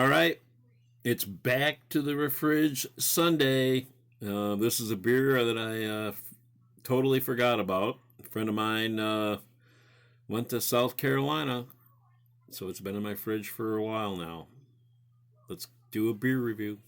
All right, it's back to the refrig Sunday. This is a beer that I totally forgot about. A friend of mine went to South Carolina, so it's been in my fridge for a while now. Let's do a beer review.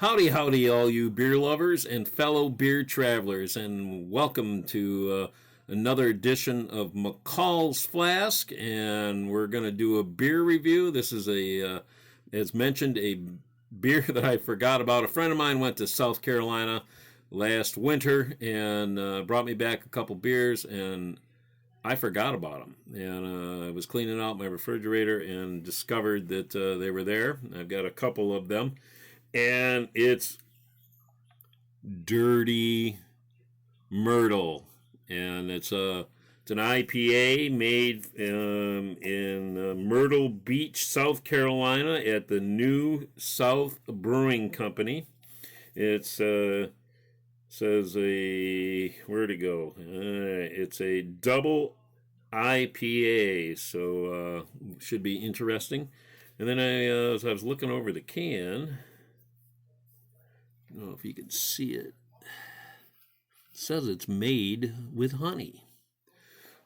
Howdy, howdy, all you beer lovers and fellow beer travelers, and welcome to another edition of McCall's Flask. And we're going to do a beer review. This is as mentioned, a beer that I forgot about. A friend of mine went to South Carolina last winter and brought me back a couple beers, and I forgot about them. And I was cleaning out my refrigerator and discovered that they were there. I've got a couple of them. And it's Dirty Myrtle, and it's an IPA made in Myrtle Beach, South Carolina, at the New South Brewing Company. It says where'd it go? It's a double IPA, so should be interesting. And then as I was looking over the can. I don't know if you can see it. It says it's made with honey.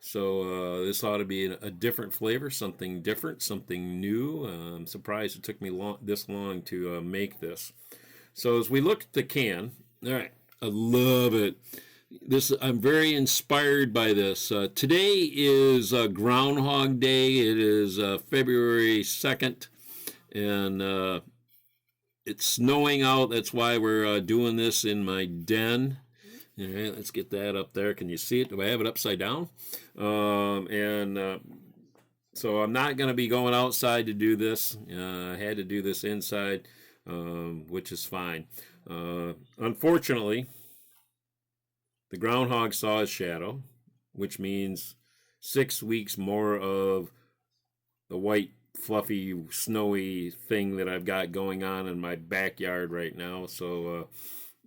So this ought to be a different flavor, something different, something new. I'm surprised it took me this long to make this. So as we look at the can, all right, I love it. I'm very inspired by this. Today is Groundhog Day. It is February 2nd, and it's snowing out. That's why we're doing this in my den. All right, let's get that up there. Can you see it? Do I have it upside down? So I'm not going to be going outside to do this. I had to do this inside, which is fine. Unfortunately, the groundhog saw his shadow, which means 6 weeks more of the white fluffy, snowy thing that I've got going on in my backyard right now. So,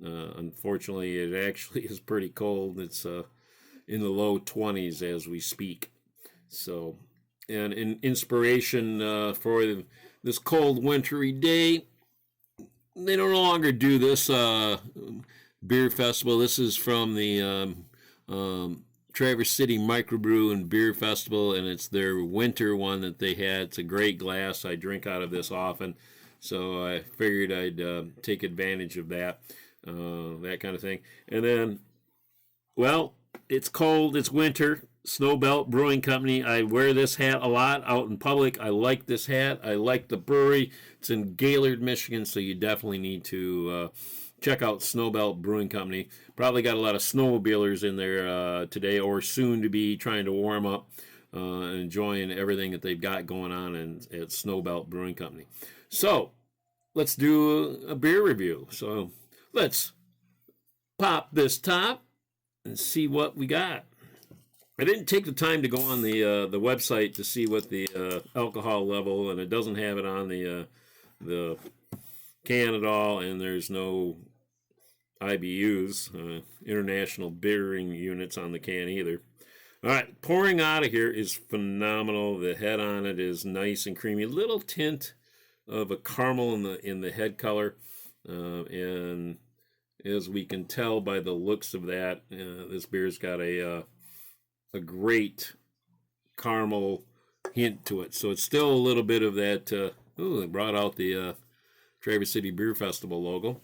unfortunately, it actually is pretty cold. It's in the low 20s as we speak. So, and in inspiration for this cold, wintry day, they no longer do this beer festival. This is from the Traverse City Microbrew and Beer Festival, and it's their winter one that they had. It's a great glass. I drink out of this often, so I figured I'd take advantage of that kind of thing. And then, well, it's cold, it's winter. Snowbelt Brewing Company. I wear this hat a lot out in public. I like this hat. I like the brewery. It's in Gaylord, Michigan, so you definitely need to check out Snowbelt Brewing Company. Probably got a lot of snowmobilers in there today, or soon to be, trying to warm up and enjoying everything that they've got going on at Snowbelt Brewing Company. So let's do a beer review. So let's pop this top and see what we got. I didn't take the time to go on the website to see what the alcohol level, and it doesn't have it on the can at all, and there's no IBUs, international beering units, on the can either. All right, pouring out of here is phenomenal. The head on it is nice and creamy. Little tint of a caramel in the head color, and as we can tell by the looks of that, this beer's got a great caramel hint to it. So it's still a little bit of that. They brought out the Traverse City Beer Festival logo.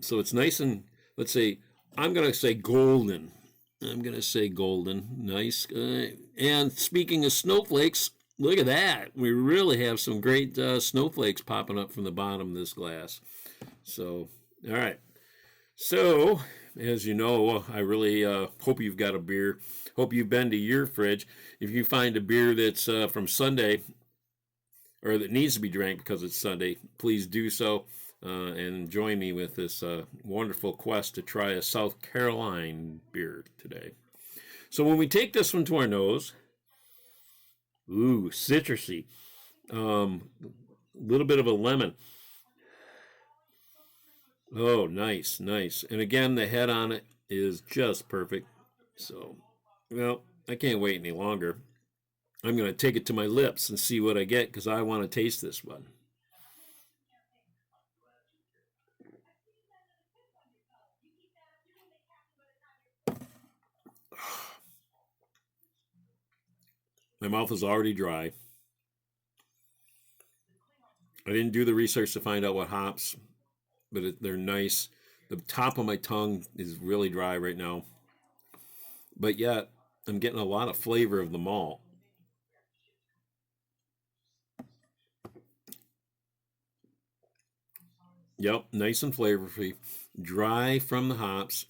So it's nice and, let's say, I'm going to say golden. Nice. And speaking of snowflakes, look at that. We really have some great snowflakes popping up from the bottom of this glass. So, all right. So, as you know, I really hope you've got a beer. Hope you've been to your fridge. If you find a beer that's from Sunday, or that needs to be drank because it's Sunday, please do so. and join me with this wonderful quest to try a South Carolina beer today. So when we take this one to our nose, ooh, citrusy, little bit of a lemon. Oh, nice, nice. And again, the head on it is just perfect. So, well, I can't wait any longer. I'm going to take it to my lips and see what I get because I want to taste this one. My mouth is already dry. I didn't do the research to find out what hops, but they're nice. The top of my tongue is really dry right now. But yet, I'm getting a lot of flavor of the malt. Yep, nice and flavor-free. Dry from the hops.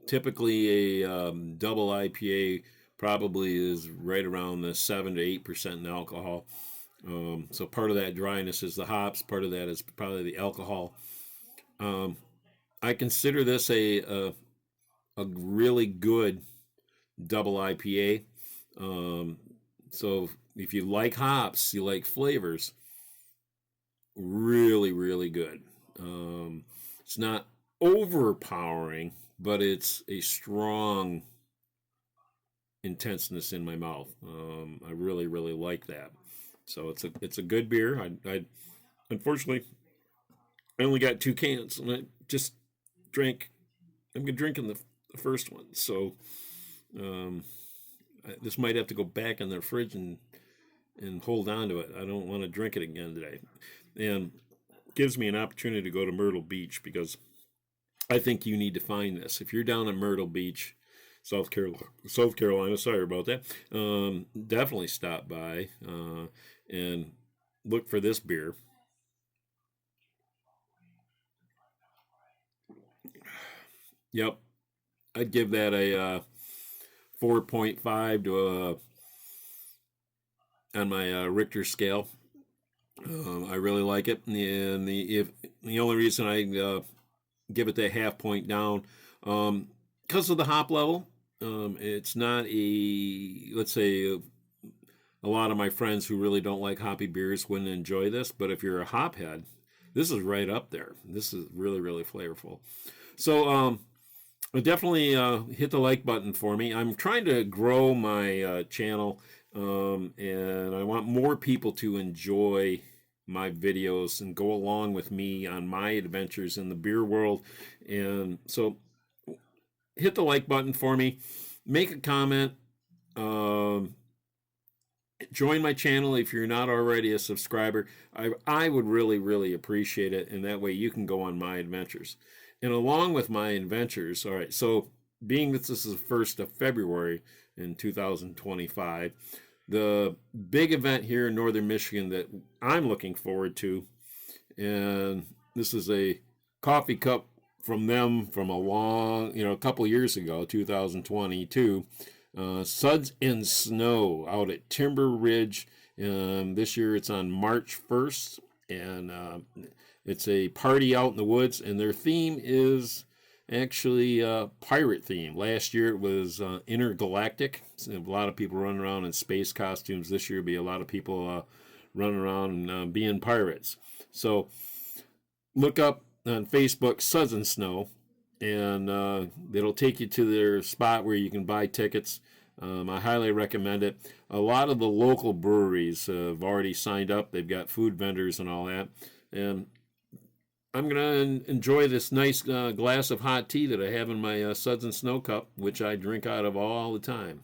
Typically, a double IPA probably is right around the 7 to 8% in alcohol. So part of that dryness is the hops. Part of that is probably the alcohol. I consider this a really good double IPA. So if you like hops, you like flavors, really, really good. It's not overpowering, but it's a strong intenseness in my mouth. I really, really like that. So it's a good beer. I unfortunately I only got 2 cans, and I just drank. I'm drinking the first one, so this might have to go back in the fridge and hold on to it. I don't want to drink it again today, and gives me an opportunity to go to Myrtle Beach because I think you need to find this. If you're down at Myrtle Beach, South Carolina, sorry about that. Definitely stop by and look for this beer. Yep, I'd give that a 4.5 to on my Richter scale. I really like it, and the only reason I give it that half point down because of the hop level. It's not a, let's say, a lot of my friends who really don't like hoppy beers wouldn't enjoy this, but if you're a hop head, this is right up there. This is really, really flavorful. So definitely hit the like button for me. I'm trying to grow my channel, and I want more people to enjoy my videos and go along with me on my adventures in the beer world. And so hit the like button for me, make a comment, join my channel if you're not already a subscriber. I would really, really appreciate it, and that way you can go on my adventures. And along with my adventures, all right, so being that this is the 1st of February in 2025, the big event here in northern Michigan that I'm looking forward to, and this is a coffee cup from them from a couple years ago, 2022, Suds and Snow out at Timber Ridge. This year it's on March 1st, and it's a party out in the woods, and their theme is actually pirate theme. Last year it was intergalactic. So a lot of people running around in space costumes. This year will be a lot of people running around and being pirates. So look up on Facebook Suds and Snow, and it'll take you to their spot where you can buy tickets. I highly recommend it. A lot of the local breweries have already signed up. They've got food vendors and all that. And I'm going to enjoy this nice glass of hot tea that I have in my Suds and Snow cup, which I drink out of all the time.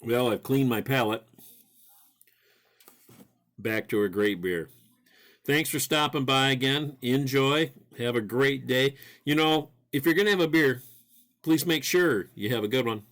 Well, I've cleaned my palate. Back to a great beer. Thanks for stopping by again. Enjoy. Have a great day. You know, if you're going to have a beer, please make sure you have a good one.